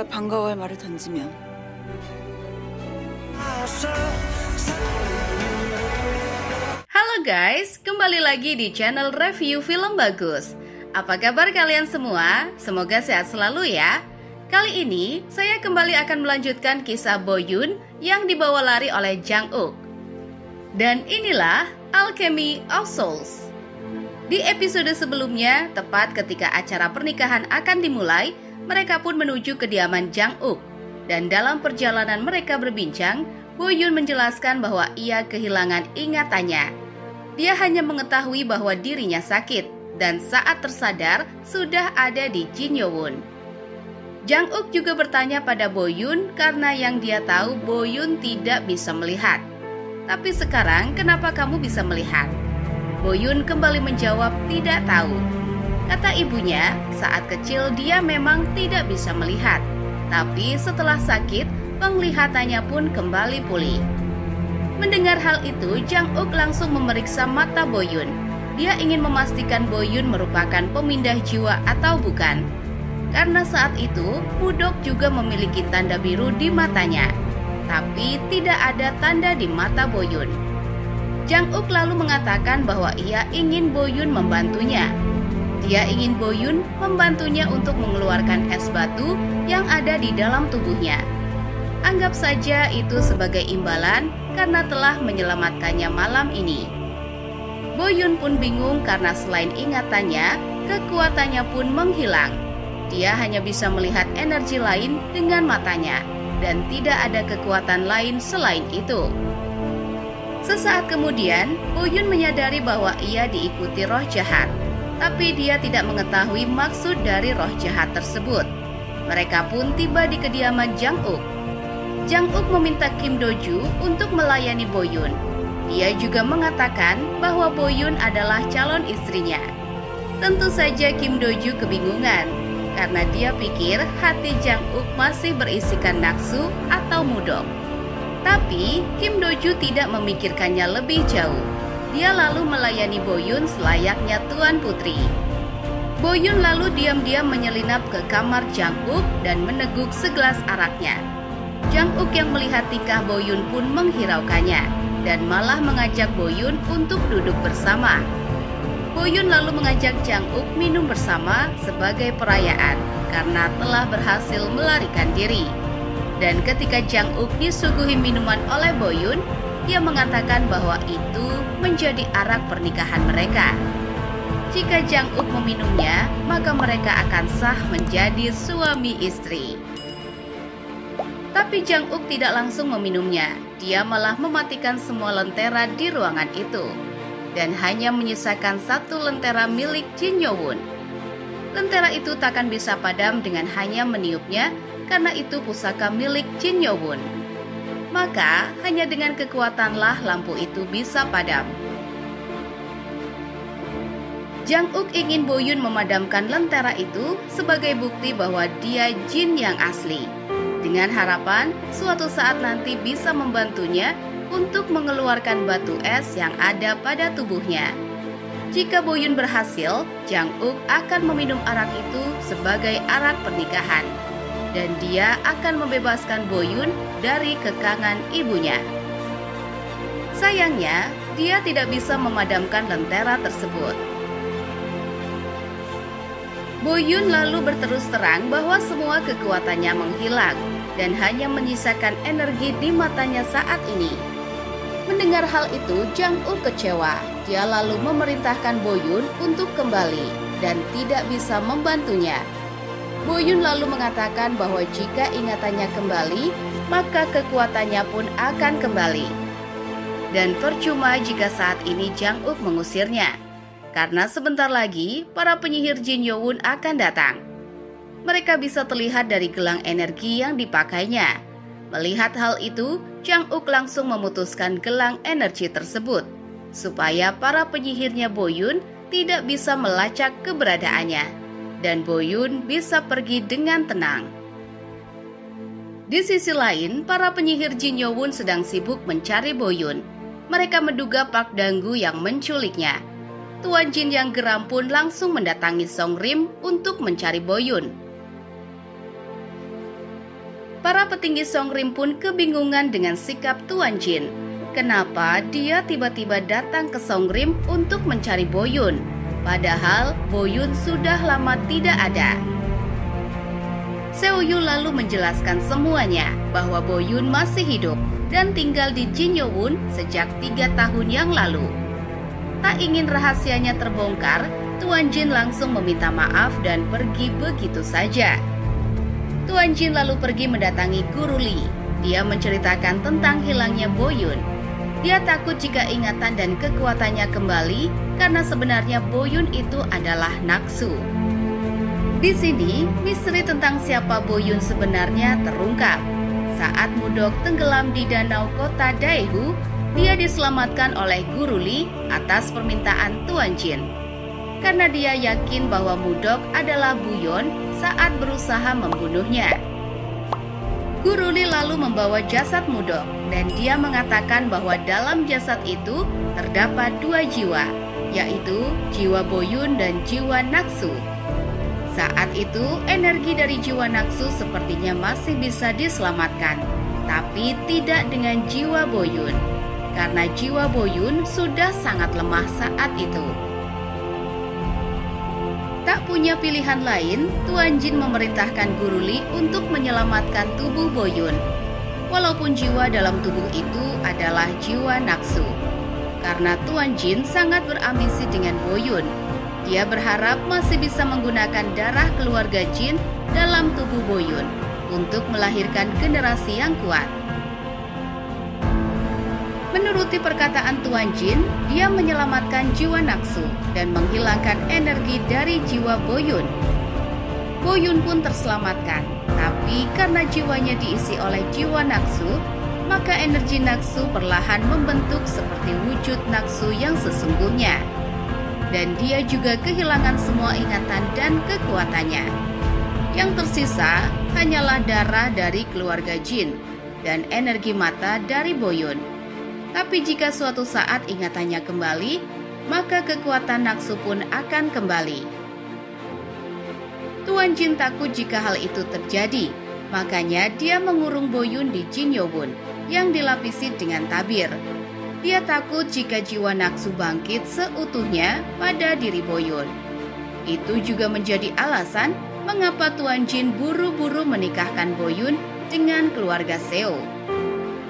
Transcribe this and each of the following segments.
네가 반가워할 말을 던지면 Halo guys, kembali lagi di channel review film bagus. Apa kabar kalian semua? Semoga sehat selalu ya. Kali ini saya kembali akan melanjutkan kisah Boyun yang dibawa lari oleh Jang Uk. Dan inilah Alchemy of Souls. Di episode sebelumnya, tepat ketika acara pernikahan akan dimulai, mereka pun menuju kediaman Jang Uk. Dan dalam perjalanan mereka berbincang, Boyun menjelaskan bahwa ia kehilangan ingatannya. Dia hanya mengetahui bahwa dirinya sakit, dan saat tersadar sudah ada di Jinyowoon. Jang Uk juga bertanya pada Boyun karena yang dia tahu Boyun tidak bisa melihat. Tapi sekarang kenapa kamu bisa melihat? Boyun kembali menjawab tidak tahu. Kata ibunya, saat kecil dia memang tidak bisa melihat. Tapi setelah sakit, penglihatannya pun kembali pulih. Mendengar hal itu, Jang Uk langsung memeriksa mata Boyun. Dia ingin memastikan Boyun merupakan pemindah jiwa atau bukan. Karena saat itu, Pudok juga memiliki tanda biru di matanya. Tapi tidak ada tanda di mata Boyun. Jang Uk lalu mengatakan bahwa ia ingin Boyun membantunya. Dia ingin Boyun membantunya untuk mengeluarkan es batu yang ada di dalam tubuhnya. Anggap saja itu sebagai imbalan karena telah menyelamatkannya malam ini. Boyun pun bingung karena selain ingatannya, kekuatannya pun menghilang. Dia hanya bisa melihat energi lain dengan matanya dan tidak ada kekuatan lain selain itu. Sesaat kemudian, Boyun menyadari bahwa ia diikuti roh jahat, tapi dia tidak mengetahui maksud dari roh jahat tersebut. Mereka pun tiba di kediaman Jang Uk. Jang Uk meminta Kim Do-ju untuk melayani Boyun. Dia juga mengatakan bahwa Boyun adalah calon istrinya. Tentu saja Kim Do-ju kebingungan, karena dia pikir hati Jang Uk masih berisikan naksu atau mudok. Tapi Kim Do-ju tidak memikirkannya lebih jauh. Dia lalu melayani Boyun selayaknya tuan putri. Boyun lalu diam-diam menyelinap ke kamar Jang Uk dan meneguk segelas araknya. Jang Uk yang melihat tingkah Boyun pun menghiraukannya dan malah mengajak Boyun untuk duduk bersama. Boyun lalu mengajak Jang Uk minum bersama sebagai perayaan karena telah berhasil melarikan diri. Dan ketika Jang Uk disuguhi minuman oleh Boyun, dia mengatakan bahwa itu menjadi arak pernikahan mereka. Jika Jang Uk meminumnya, maka mereka akan sah menjadi suami istri. Tapi Jang Uk tidak langsung meminumnya. Dia malah mematikan semua lentera di ruangan itu dan hanya menyisakan satu lentera milik Jinyowoon. Lentera itu takkan bisa padam dengan hanya meniupnya karena itu pusaka milik Jinyowoon. Maka hanya dengan kekuatanlah lampu itu bisa padam. Jang Uk ingin Boyun memadamkan lentera itu sebagai bukti bahwa dia jin yang asli. Dengan harapan suatu saat nanti bisa membantunya untuk mengeluarkan batu es yang ada pada tubuhnya. Jika Boyun berhasil, Jang Uk akan meminum arak itu sebagai arak pernikahan. Dan dia akan membebaskan Boyun dari kekangan ibunya. Sayangnya, dia tidak bisa memadamkan lentera tersebut. Boyun lalu berterus terang bahwa semua kekuatannya menghilang dan hanya menyisakan energi di matanya saat ini. Mendengar hal itu, Jang Uk kecewa. Dia lalu memerintahkan Boyun untuk kembali dan tidak bisa membantunya. Boyun lalu mengatakan bahwa jika ingatannya kembali, maka kekuatannya pun akan kembali. Dan percuma jika saat ini Jang Uk mengusirnya. Karena sebentar lagi, para penyihir Jinyowoon akan datang. Mereka bisa terlihat dari gelang energi yang dipakainya. Melihat hal itu, Jang Uk langsung memutuskan gelang energi tersebut, supaya para penyihirnya Boyun tidak bisa melacak keberadaannya, dan Boyun bisa pergi dengan tenang. Di sisi lain, para penyihir Jinyowoon sedang sibuk mencari Boyun. Mereka menduga Park Danggu yang menculiknya. Tuan Jin yang geram pun langsung mendatangi Song Rim untuk mencari Boyun. Para petinggi Songrim pun kebingungan dengan sikap Tuan Jin. Kenapa dia tiba-tiba datang ke Songrim untuk mencari Boyun, padahal Boyun sudah lama tidak ada. Seo Yu lalu menjelaskan semuanya bahwa Boyun masih hidup dan tinggal di Jinyowoon sejak 3 tahun yang lalu. Tak ingin rahasianya terbongkar, Tuan Jin langsung meminta maaf dan pergi begitu saja. Tuan Jin lalu pergi mendatangi Guru Li. Dia menceritakan tentang hilangnya Boyun. Dia takut jika ingatan dan kekuatannya kembali karena sebenarnya Boyun itu adalah Naksu. Di sini, misteri tentang siapa Boyun sebenarnya terungkap. Saat Mudok tenggelam di danau kota Daehu, dia diselamatkan oleh Guru Li atas permintaan Tuan Jin. Karena dia yakin bahwa Mudok adalah Buyon saat berusaha membunuhnya. Guru Li lalu membawa jasad Mudok dan dia mengatakan bahwa dalam jasad itu terdapat 2 jiwa, yaitu jiwa Boyun dan jiwa Naksu. Saat itu energi dari jiwa Naksu sepertinya masih bisa diselamatkan, tapi tidak dengan jiwa Boyun, karena jiwa Boyun sudah sangat lemah saat itu. Tak punya pilihan lain, Tuan Jin memerintahkan Guru Li untuk menyelamatkan tubuh Boyun. Walaupun jiwa dalam tubuh itu adalah jiwa Naksu. Karena Tuan Jin sangat berambisi dengan Boyun, dia berharap masih bisa menggunakan darah keluarga Jin dalam tubuh Boyun untuk melahirkan generasi yang kuat. Menuruti perkataan Tuan Jin, dia menyelamatkan jiwa Naksu dan menghilangkan energi dari jiwa Boyun. Boyun pun terselamatkan, tapi karena jiwanya diisi oleh jiwa Naksu, maka energi Naksu perlahan membentuk seperti wujud Naksu yang sesungguhnya. Dan dia juga kehilangan semua ingatan dan kekuatannya. Yang tersisa hanyalah darah dari keluarga Jin dan energi mata dari Boyun. Tapi jika suatu saat ingatannya kembali, maka kekuatan Naksu pun akan kembali. Tuan Jin takut jika hal itu terjadi, makanya dia mengurung Boyun di Jinyowoon yang dilapisi dengan tabir. Dia takut jika jiwa Naksu bangkit seutuhnya pada diri Boyun. Itu juga menjadi alasan mengapa Tuan Jin buru-buru menikahkan Boyun dengan keluarga Seo.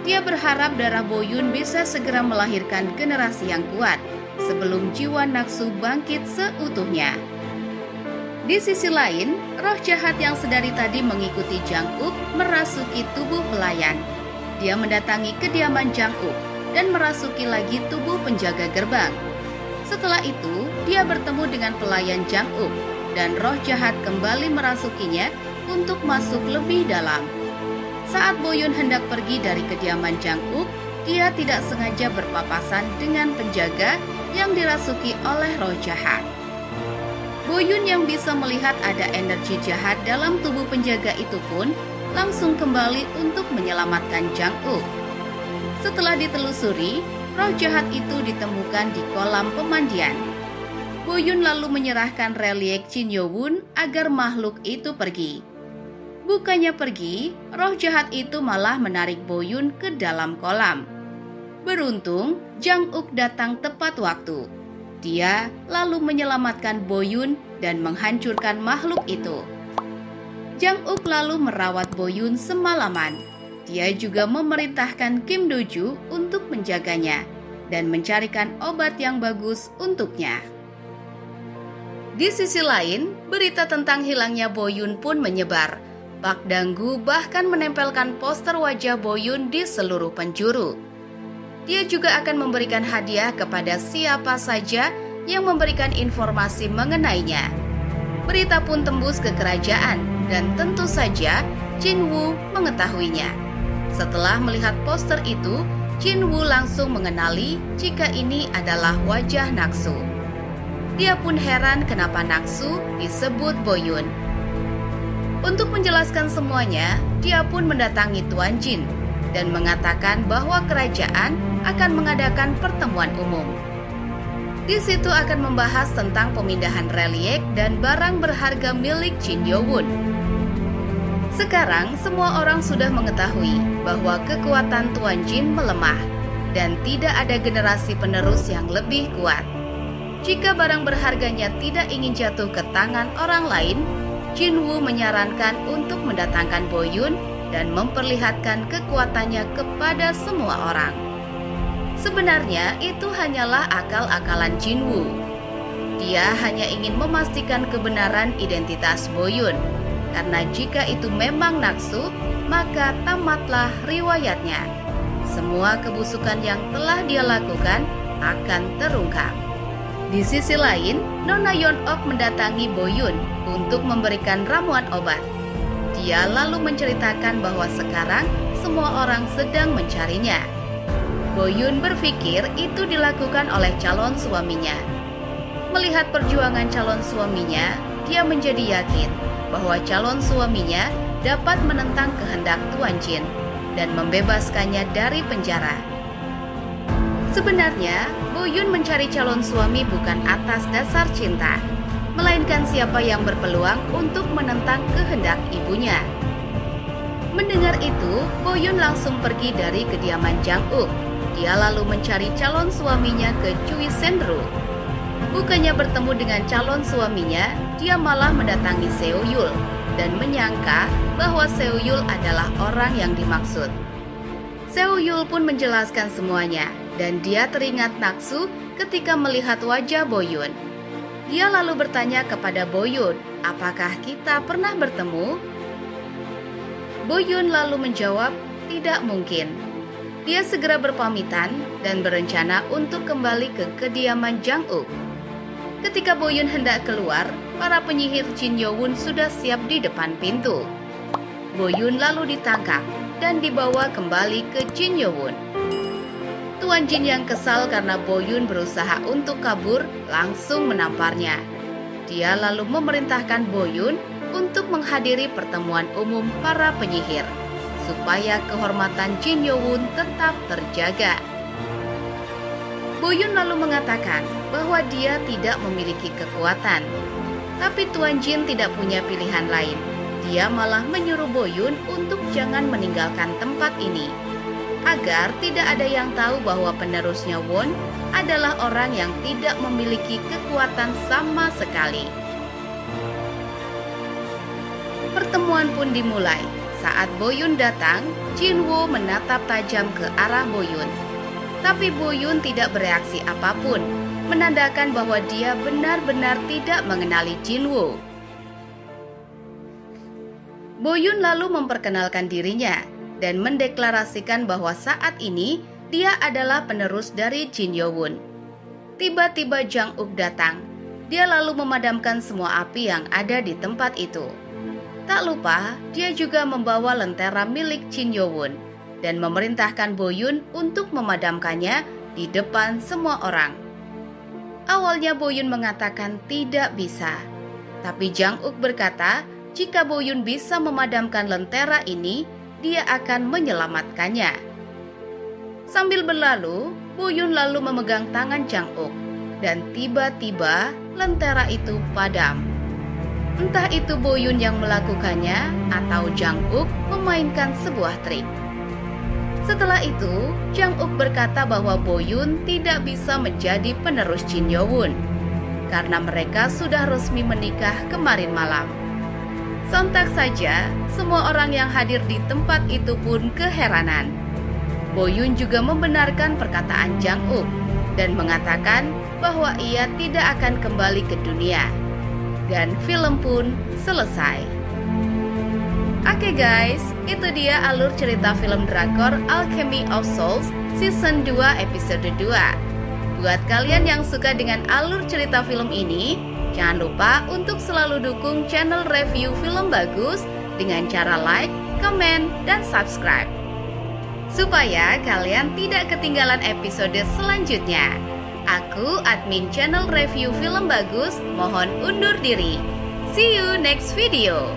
Dia berharap darah Boyun bisa segera melahirkan generasi yang kuat sebelum jiwa Naksu bangkit seutuhnya. Di sisi lain, roh jahat yang sedari tadi mengikuti Jang-uk merasuki tubuh pelayan. Dia mendatangi kediaman Jang-uk dan merasuki lagi tubuh penjaga gerbang. Setelah itu, dia bertemu dengan pelayan Jang-uk dan roh jahat kembali merasukinya untuk masuk lebih dalam. Saat Boyun hendak pergi dari kediaman Jang-uk, dia tidak sengaja berpapasan dengan penjaga yang dirasuki oleh roh jahat. Boyun yang bisa melihat ada energi jahat dalam tubuh penjaga itu pun langsung kembali untuk menyelamatkan Jang-uk. Setelah ditelusuri, roh jahat itu ditemukan di kolam pemandian. Boyun lalu menyerahkan reliek Jinyowoon agar makhluk itu pergi. Bukannya pergi, roh jahat itu malah menarik Boyun ke dalam kolam. Beruntung, Jang-uk datang tepat waktu. Dia lalu menyelamatkan Boyun dan menghancurkan makhluk itu. Jang-uk lalu merawat Boyun semalaman. Dia juga memerintahkan Kim Do-ju untuk menjaganya dan mencarikan obat yang bagus untuknya. Di sisi lain, berita tentang hilangnya Boyun pun menyebar. Pak Danggu bahkan menempelkan poster wajah Boyun di seluruh penjuru. Dia juga akan memberikan hadiah kepada siapa saja yang memberikan informasi mengenainya. Berita pun tembus ke kerajaan dan tentu saja Jin Woo mengetahuinya. Setelah melihat poster itu, Jin Woo langsung mengenali jika ini adalah wajah Naksu. Dia pun heran kenapa Naksu disebut Boyun. Untuk menjelaskan semuanya, dia pun mendatangi Tuan Jin dan mengatakan bahwa kerajaan akan mengadakan pertemuan umum. Di situ akan membahas tentang pemindahan reliek dan barang berharga milik Jinyowoon. Sekarang semua orang sudah mengetahui bahwa kekuatan Tuan Jin melemah dan tidak ada generasi penerus yang lebih kuat. Jika barang berharganya tidak ingin jatuh ke tangan orang lain, Jinwoo menyarankan untuk mendatangkan Boyun dan memperlihatkan kekuatannya kepada semua orang. Sebenarnya itu hanyalah akal-akalan Jinwoo. Dia hanya ingin memastikan kebenaran identitas Boyun, karena jika itu memang nafsu, maka tamatlah riwayatnya. Semua kebusukan yang telah dia lakukan akan terungkap. Di sisi lain, Nona Yeon-ok mendatangi Boyun untuk memberikan ramuan obat. Dia lalu menceritakan bahwa sekarang semua orang sedang mencarinya. Boyun berpikir itu dilakukan oleh calon suaminya. Melihat perjuangan calon suaminya, dia menjadi yakin bahwa calon suaminya dapat menentang kehendak Tuan Jin dan membebaskannya dari penjara. Sebenarnya, Boyun mencari calon suami bukan atas dasar cinta, melainkan siapa yang berpeluang untuk menentang kehendak ibunya. Mendengar itu, Boyun langsung pergi dari kediaman Jang-uk. Dia lalu mencari calon suaminya ke Chui Senru. Bukannya bertemu dengan calon suaminya, dia malah mendatangi Seo-yul dan menyangka bahwa Seo-yul adalah orang yang dimaksud. Seo-yul pun menjelaskan semuanya, dan dia teringat nafsu ketika melihat wajah Boyun. Dia lalu bertanya kepada Boyun, apakah kita pernah bertemu? Boyun lalu menjawab, tidak mungkin. Dia segera berpamitan dan berencana untuk kembali ke kediaman Jang-uk. Ketika Boyun hendak keluar, para penyihir Jin Yo-won sudah siap di depan pintu. Boyun lalu ditangkap dan dibawa kembali ke Jin Yo-won. Tuan Jin yang kesal karena Boyun berusaha untuk kabur langsung menamparnya. Dia lalu memerintahkan Boyun untuk menghadiri pertemuan umum para penyihir supaya kehormatan Jin Yo-won tetap terjaga. Boyun lalu mengatakan bahwa dia tidak memiliki kekuatan. Tapi Tuan Jin tidak punya pilihan lain. Dia malah menyuruh Boyun untuk jangan meninggalkan tempat ini, agar tidak ada yang tahu bahwa penerusnya Won adalah orang yang tidak memiliki kekuatan sama sekali. Pertemuan pun dimulai. Saat Boyun datang, Jinwoo menatap tajam ke arah Boyun. Tapi Boyun tidak bereaksi apapun, menandakan bahwa dia benar-benar tidak mengenali Jinwoo. Boyun lalu memperkenalkan dirinya dan mendeklarasikan bahwa saat ini dia adalah penerus dari Jin Yo-won. Tiba-tiba Jang-uk datang. Dia lalu memadamkan semua api yang ada di tempat itu. Tak lupa, dia juga membawa lentera milik Jin Yo-won dan memerintahkan Boyun untuk memadamkannya di depan semua orang. Awalnya Boyun mengatakan tidak bisa, tapi Jang-uk berkata jika Boyun bisa memadamkan lentera ini, dia akan menyelamatkannya. Sambil berlalu, Boyun lalu memegang tangan Jang-uk dan tiba-tiba lentera itu padam. Entah itu Boyun yang melakukannya atau Jang-uk memainkan sebuah trik. Setelah itu, Jang-uk berkata bahwa Boyun tidak bisa menjadi penerus Jin Yo-won karena mereka sudah resmi menikah kemarin malam. Sontak saja, semua orang yang hadir di tempat itu pun keheranan. Boyun juga membenarkan perkataan Jang-uk dan mengatakan bahwa ia tidak akan kembali ke dunia. Dan film pun selesai. Oke guys, itu dia alur cerita film drakor Alchemy of Souls Season 2 Episode 2. Buat kalian yang suka dengan alur cerita film ini, jangan lupa untuk selalu dukung channel review film bagus dengan cara like, komen, dan subscribe. Supaya kalian tidak ketinggalan episode selanjutnya. Aku, admin channel review film bagus, mohon undur diri. See you next video.